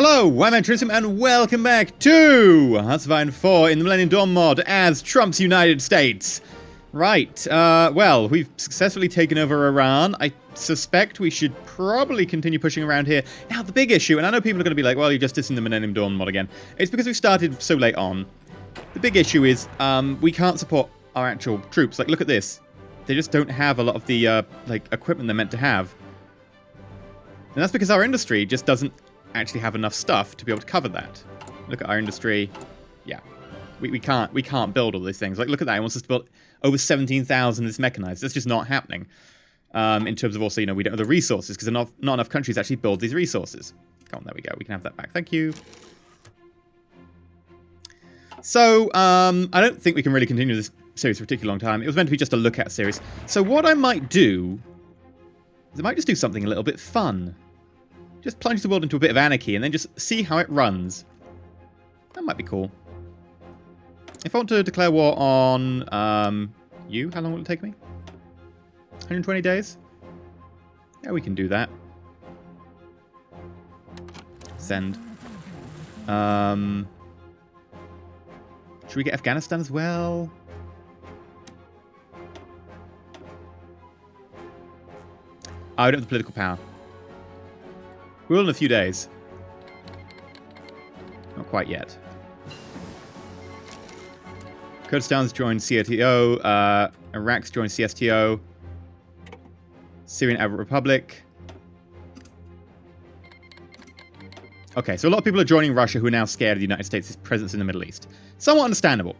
Hello, I'm EnterElysium and welcome back to Sci-Fi 4 in the Millennium Dawn mod as Trump's United States. Right, well, we've successfully taken over Iran. I suspect we should probably continue pushing around here. Now, the big issue, and I know people are going to be like, well, you're just dissing the Millennium Dawn mod again. It's because we started so late on. The big issue is we can't support our actual troops. Like, look at this. They just don't have a lot of the, equipment they're meant to have. And that's because our industry just doesn't actually have enough stuff to be able to cover that. Look at our industry. Yeah. We can't build all these things. Like, look at that. It wants us to build over 17,000 that's mechanized. That's just not happening. In terms of also, you know, we don't have the resources because not enough countries actually build these resources. Come on, there we go. We can have that back. Thank you. So, I don't think we can really continue this series for a particularly long time. It was meant to be just a look at series. So what I might do is I might just do something a little bit fun. Just plunge the world into a bit of anarchy and then just see how it runs. That might be cool. If I want to declare war on you, how long will it take me? 120 days? Yeah, we can do that. Send. Should we get Afghanistan as well? I don't have the political power. We will in a few days. Not quite yet. Kurdistan's joined CSTO. Iraq's joined CSTO. Syrian Arab Republic. Okay, so a lot of people are joining Russia who are now scared of the United States' presence in the Middle East. Somewhat understandable.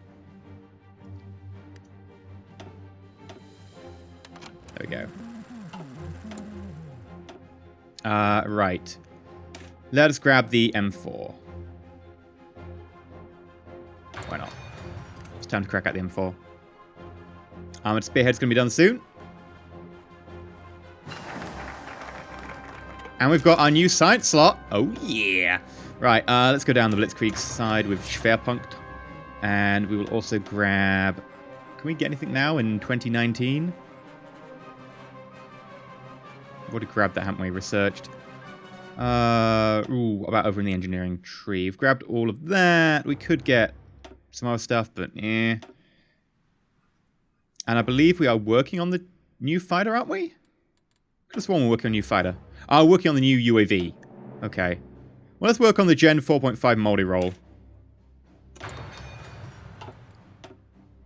There we go. Right. Let us grab the M4. Why not? It's time to crack out the M4. Armored Spearhead's going to be done soon. And we've got our new science slot. Oh, yeah. Right, let's go down the Blitzkrieg side with Schwerpunkt. And we will also grab... Can we get anything now in 2019? We've already grabbed that, haven't we? Researched. About over in the engineering tree. We've grabbed all of that. We could get some other stuff, but eh. And I believe we are working on the new fighter, aren't we? Just one, we're working on a new fighter. Working on the new UAV. Okay. Well, let's work on the Gen 4.5 multi-role.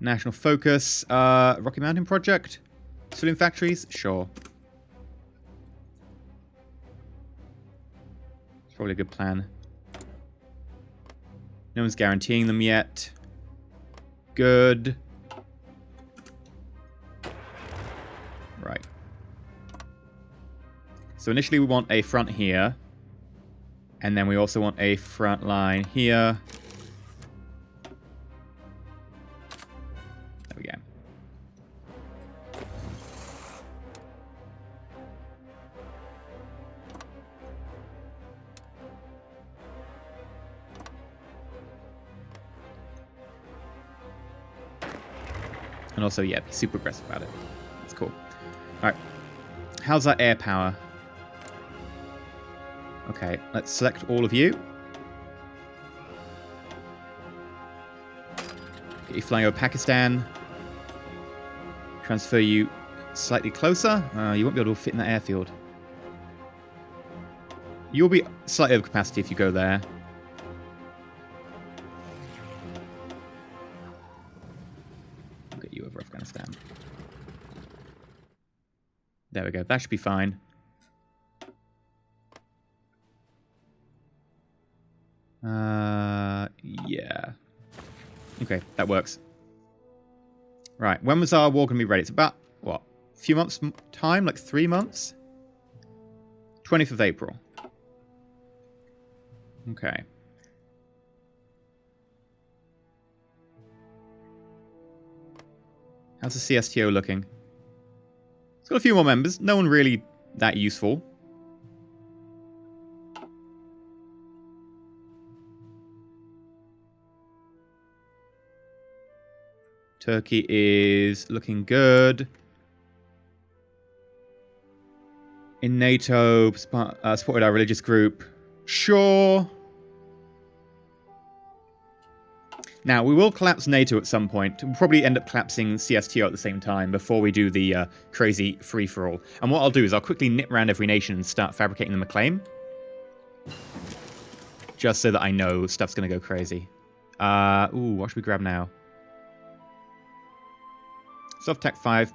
National focus. Rocky Mountain Project. Civilian factories? Sure. Probably a good plan. No one's guaranteeing them yet. Good. Right. So initially we want a front here. And then we also want a front line here. There we go. And also, yeah, be super aggressive about it. That's cool. Alright. How's our air power? Okay, let's select all of you. Get you flying over Pakistan. Transfer you slightly closer. You won't be able to fit in that airfield. You'll be slightly over capacity if you go there. Over Afghanistan. There we go. That should be fine. Yeah. Okay, that works. Right, when was our war going to be ready? It's about, what, a few months time? Like 3 months? 20th of April. Okay. How's the CSTO looking? It's got a few more members. No one really that useful. Turkey is looking good. In NATO, supported our religious group. Sure. Now, we will collapse NATO at some point. We'll probably end up collapsing CSTO at the same time before we do the crazy free-for-all. And what I'll do is I'll quickly nip around every nation and start fabricating them a claim. Just so that I know stuff's going to go crazy. What should we grab now? Soft Tech 5,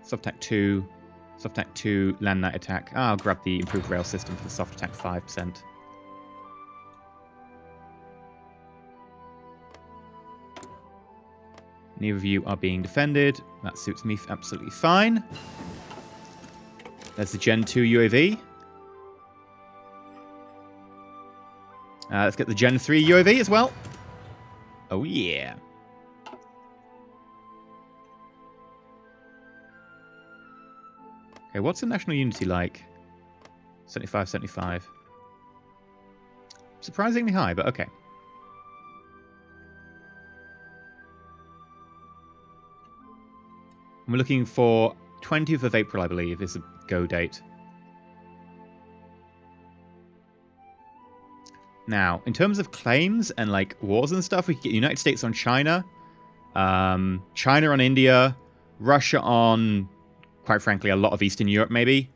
Soft Tech 2, Soft Tech 2, Land Night Attack. I'll grab the improved rail system for the Soft Attack 5%. Neither of you are being defended. That suits me absolutely fine. There's the Gen 2 UAV. Let's get the Gen 3 UAV as well. Oh, yeah. Okay, what's the national unity like? 75, 75. Surprisingly high, but okay. We're looking for 20th of April, I believe, is the go date. Now, in terms of claims and like wars and stuff, we could get the United States on China, China on India, Russia on, quite frankly, a lot of Eastern Europe, maybe.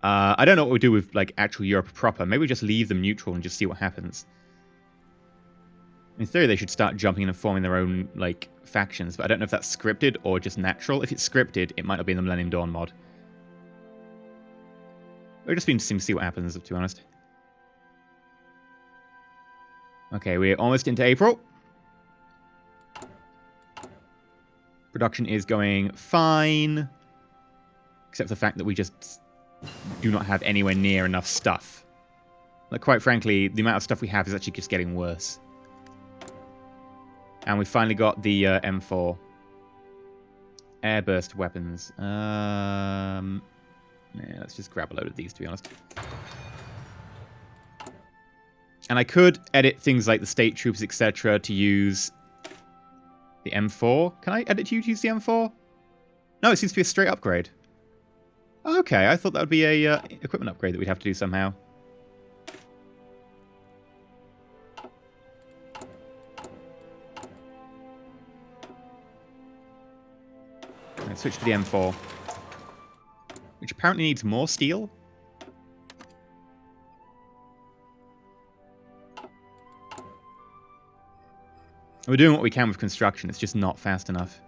I don't know what we do with like actual Europe proper. Maybe we just leave them neutral and just see what happens. In theory, they should start jumping in and forming their own like factions, but I don't know if that's scripted or just natural. If it's scripted, it might not be in the Millennium Dawn mod. It'll just be interesting to see what happens, to be honest. Okay, we're almost into April. Production is going fine. Except for the fact that we just do not have anywhere near enough stuff. Like, quite frankly, the amount of stuff we have is actually just getting worse. And we finally got the M4. Airburst weapons. Yeah, let's just grab a load of these, to be honest. And I could edit things like the state troops, etc. to use the M4. Can I edit you to use the M4? No, it seems to be a straight upgrade. Okay, I thought that would be a equipment upgrade that we'd have to do somehow. Let's switch to the M4. Which apparently needs more steel. We're doing what we can with construction, it's just not fast enough.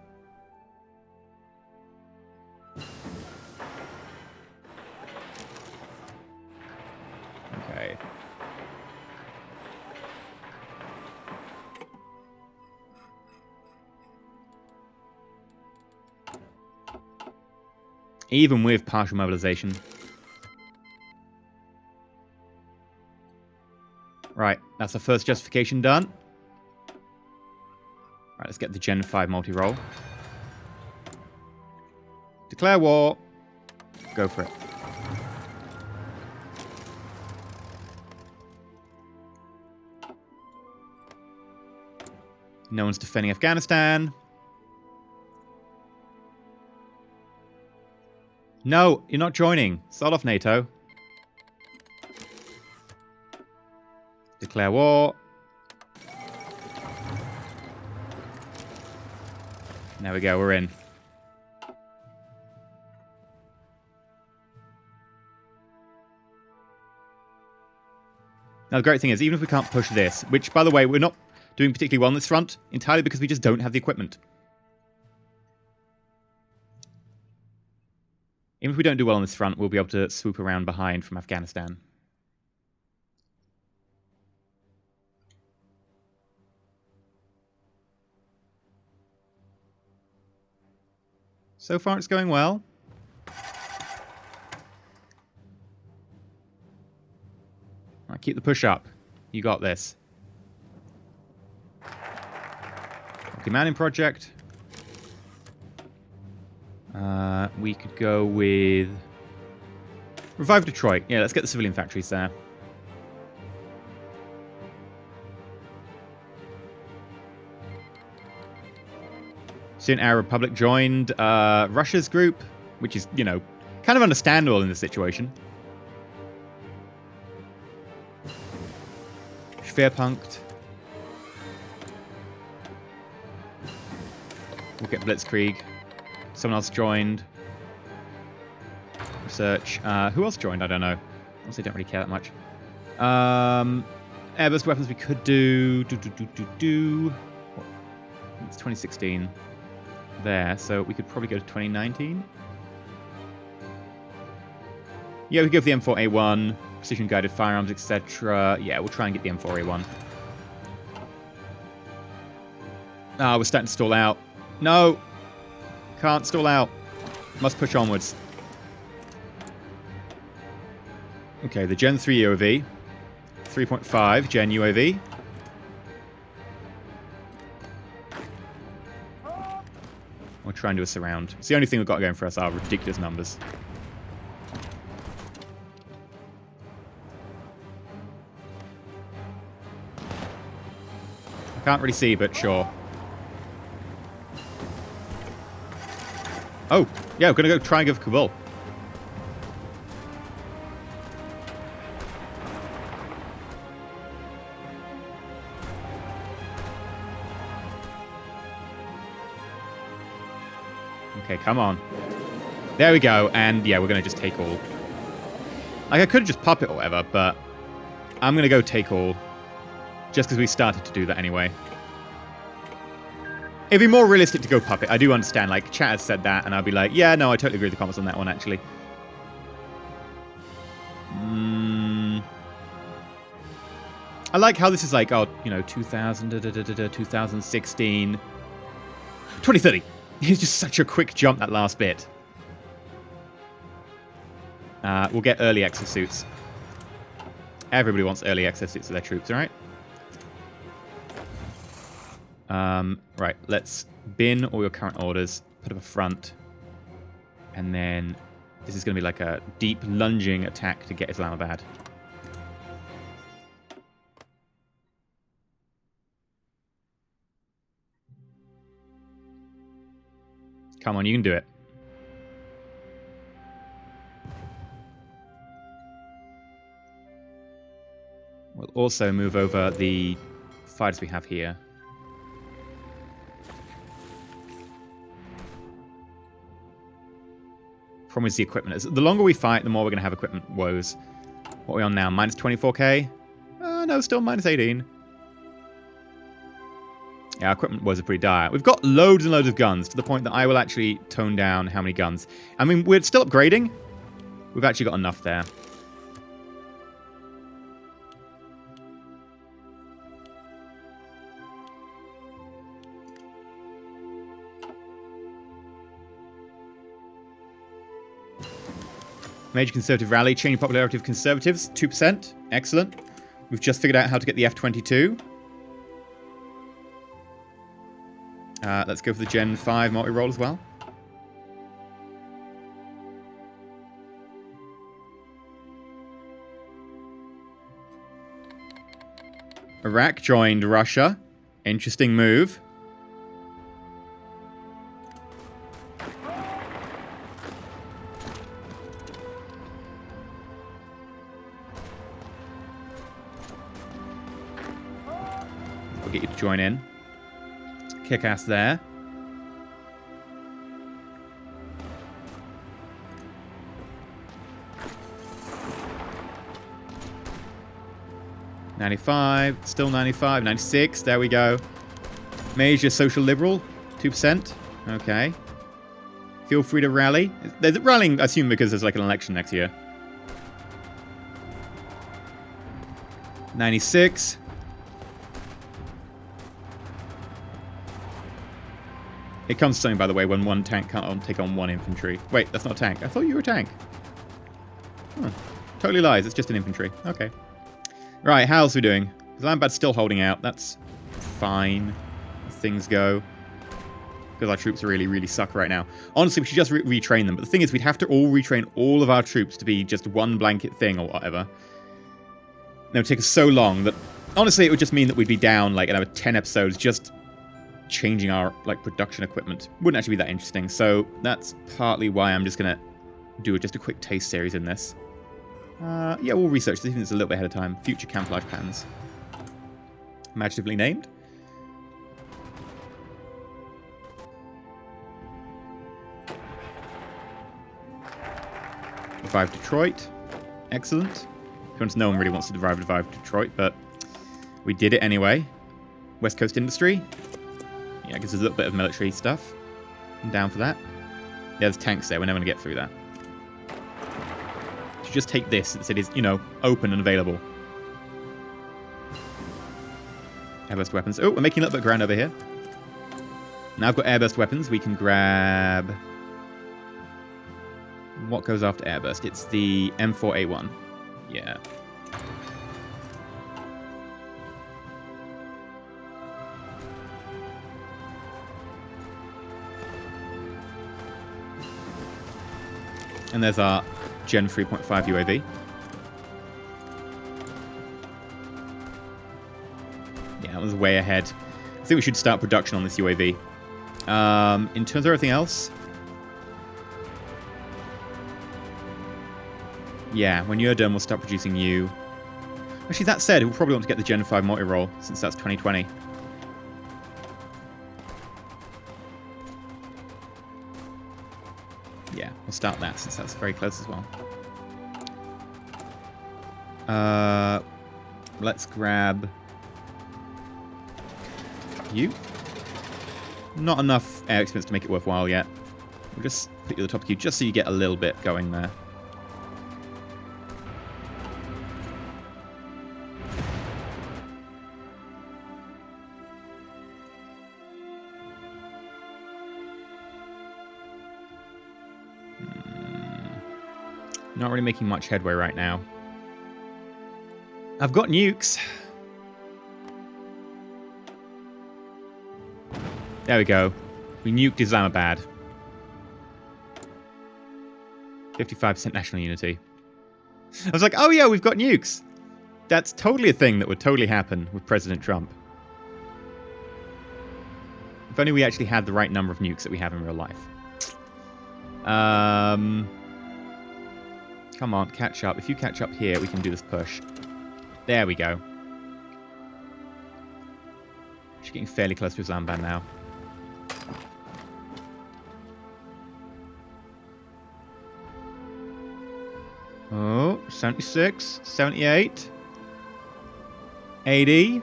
Okay. Even with partial mobilization. Right, that's the first justification done. Right, let's get the Gen 5 multi-roll. Declare war. Go for it. No one's defending Afghanistan. No, you're not joining. Start off NATO. Declare war. There we go, we're in. Now the great thing is, even if we can't push this, which by the way, we're not doing particularly well on this front, entirely because we just don't have the equipment. Even if we don't do well on this front, we'll be able to swoop around behind from Afghanistan. So far, it's going well. Right, keep the push up. You got this. Okay, Manning Project. We could go with... Revive Detroit. Yeah, let's get the civilian factories there. Soon Arab Republic joined Russia's group, which is, you know, kind of understandable in this situation. Schwerpunkt. We'll get Blitzkrieg. Someone else joined. Research. Who else joined? I don't know. Honestly, don't really care that much. Airburst weapons we could do. It's 2016 there, so we could probably go to 2019. Yeah, we could go for the M4A1, precision guided firearms, etc. Yeah, we'll try and get the M4A1. Ah, we're starting to stall out. No! Can't stall out. Must push onwards. Okay, the Gen 3 UAV. 3.5 Gen UAV. We'll try and do a surround. It's the only thing we've got going for us are ridiculous numbers. I can't really see, but sure. Oh, yeah, we're going to go try and go for Kabul. Okay, come on. There we go, and yeah, we're going to just take all. Like, I could have just pop it or whatever, but I'm going to go take all. Just because we started to do that anyway. It'd be more realistic to go puppet. I do understand, like, chat has said that, and I'll be like, yeah, no, I totally agree with the comments on that one, actually. I like how this is like, oh, you know, 2000, 2016, 2030. It's just such a quick jump, that last bit. We'll get early exosuits. Everybody wants early exosuits for their troops, alright? Right, let's bin all your current orders, put up a front, and then this is going to be like a deep lunging attack to get Islamabad. Come on, you can do it. We'll also move over the fighters we have here. Problem is the equipment. The longer we fight, the more we're going to have equipment woes. What are we on now? Minus 24k? No, still minus 18. Yeah, our equipment woes are pretty dire. We've got loads and loads of guns, to the point that I will actually tone down how many guns. I mean, we're still upgrading. We've actually got enough there. Major Conservative rally, changing popularity of Conservatives, 2%. Excellent. We've just figured out how to get the F-22. Let's go for the Gen 5 multi-roll as well. Iraq joined Russia. Interesting move. We'll get you to join in. Kick ass there. $95, still 95, 96, there we go. Major Social Liberal, 2%. Okay. Feel free to rally. There's rallying, I assume, because there's like an election next year. 96. It comes to something, by the way, when one tank can't take on one infantry. Wait, that's not a tank. I thought you were a tank. Huh. Totally lies. It's just an infantry. Okay. Right, how else are we doing? Islamabad's still holding out. That's fine. As things go. Because our troops really, really suck right now. Honestly, we should just retrain them. But the thing is, we'd have to all retrain all of our troops to be just one blanket thing or whatever. And it would take us so long that... Honestly, it would just mean that we'd be down, like, another 10 episodes just... changing our like production equipment. Wouldn't actually be that interesting, so that's partly why I'm just gonna do just a quick taste series in this. Yeah, we'll research this, even if it's a little bit ahead of time. Future camouflage patterns. Imaginatively named. revive Detroit. Excellent. To be honest, no one really wants to revive Detroit, but we did it anyway. West Coast Industry. Yeah, gives us a little bit of military stuff. I'm down for that. Yeah, there's tanks there. We're never going to get through that. So just take this since it is, you know, open and available. Airburst weapons. Oh, we're making a little bit of ground over here. Now I've got airburst weapons. We can grab... What goes after airburst? It's the M4A1. Yeah. And there's our Gen 3.5 UAV. Yeah, that was way ahead. I think we should start production on this UAV. In terms of everything else... Yeah, when you're done, we'll start producing you. Actually, that said, we'll probably want to get the Gen 5 multi-roll, since that's 2020. Yeah, we'll start that, since that's very close as well. Let's grab... you. Not enough air experience to make it worthwhile yet. We'll just put you at the top queue, just so you get a little bit going there. Not really making much headway right now. I've got nukes. There we go. We nuked Islamabad. 55% national unity. I was like, oh yeah, we've got nukes. That's totally a thing that would totally happen with President Trump. If only we actually had the right number of nukes that we have in real life. Come on, catch up. If you catch up here, we can do this push. There we go. She's getting fairly close to Islamabad now. Oh, 76, 78, 80.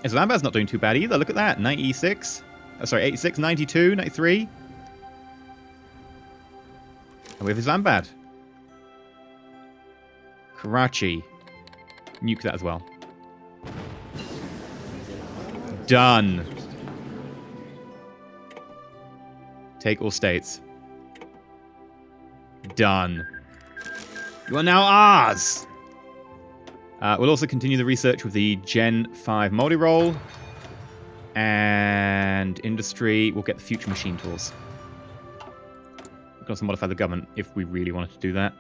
Islamabad's not doing too bad either. Look at that. 96. Oh, sorry, 86, 92, 93. And we have Islamabad. Karachi. Nuke that as well. Done. Take all states. Done. You are now ours! We'll also continue the research with the Gen 5 multi-roll. And industry, we'll get the future machine tools. We can also modify the government if we really wanted to do that.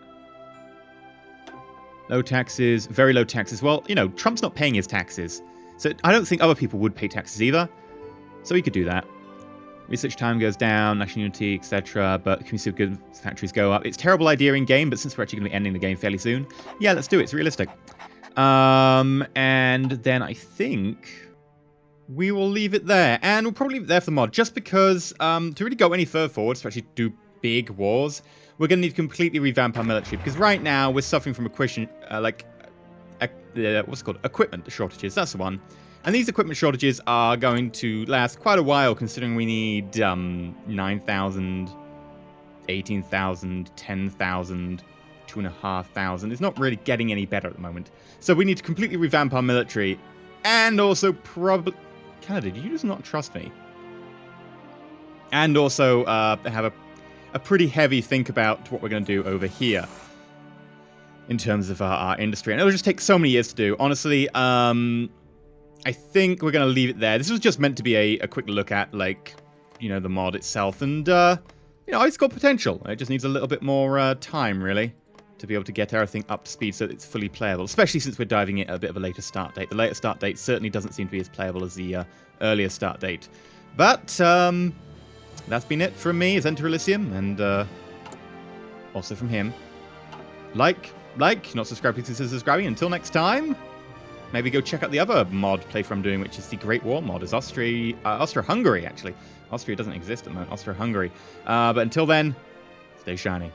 Low taxes, very low taxes. Well, you know, Trump's not paying his taxes. So I don't think other people would pay taxes either. So we could do that. Research time goes down, national unity, etc. But community of goods factories go up. It's a terrible idea in game, but since we're actually going to be ending the game fairly soon, yeah, let's do it. It's realistic. And then I think we will leave it there. And we'll probably leave it there for the mod, just because to really go any further forward, to actually do big wars, we're going to need to completely revamp our military. Because right now, we're suffering from what's it called? Equipment shortages. That's the one. And these equipment shortages are going to last quite a while, considering we need 9,000, 18,000, 10,000, 2,500. It's not really getting any better at the moment. So we need to completely revamp our military. And also probably... Canada, do you just not trust me? And also have a pretty heavy think about what we're going to do over here in terms of our industry. And it'll just take so many years to do. Honestly, I think we're going to leave it there. This was just meant to be a quick look at, like, you know, the mod itself. And, you know, it's got potential. It just needs a little bit more time, really, to be able to get everything up to speed so that it's fully playable, especially since we're diving in at a bit of a later start date. The later start date certainly doesn't seem to be as playable as the earlier start date. But that's been it from me as EnterElysium, and also from him. Like, not subscribe, please consider subscribing. Until next time, maybe go check out the other mod playthrough I'm doing, which is the Great War mod. It's Austria-Hungary, actually. Austria doesn't exist at the moment. Austria-Hungary. But until then, stay shiny.